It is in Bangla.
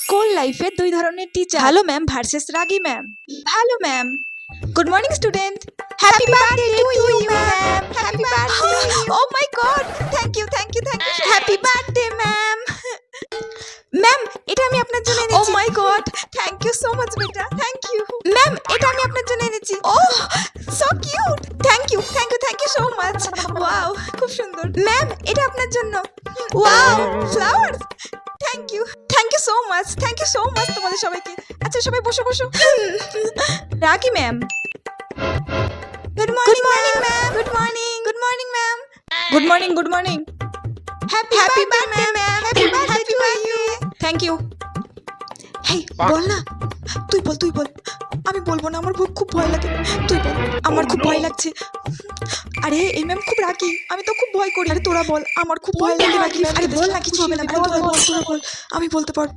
স্কুল লাইফে দুই ধরনের টিচার, ভালো ম্যাম ভার্সেস রাগী ম্যাম। ভালো ma'am, good morning student, happy birthday to you ma'am, happy birthday. Oh my God, thank you thank you thank you, happy birthday ma'am. Ma'am, এটা আমি আপনার জন্য এনেছি। Oh my God, thank you so much বেটা, থ্যাংক ইউ। ম্যাম, এটা আমি আপনার জন্য এনেছি। Oh, so cute, thank you so much. Wow, খুব সুন্দর। ম্যাম, এটা আপনার জন্য। Wow, flowers. Thank you so much, তোমাদের সবাইকে। আচ্ছা, সবাই বসো বসো। Rakhi ma'am. Good morning ma'am, good morning ma'am, good morning. Happy birthday ma'am, happy birthday to you. Thank you. Hey, বল না, তুই বল। আমি বলবো না, আমার খুব ভয় লাগে। তুই বল, আমার খুব ভয় লাগছে। আরে এই ম্যাম খুব রাগী, আমি তো খুব ভয় করি। আরে তোরা বল, আমার খুব ভয় লাগে রাগী ম্যাম। আরে বল না, কিছু হবে না, তোরা বল, আমি বলতে পারবো।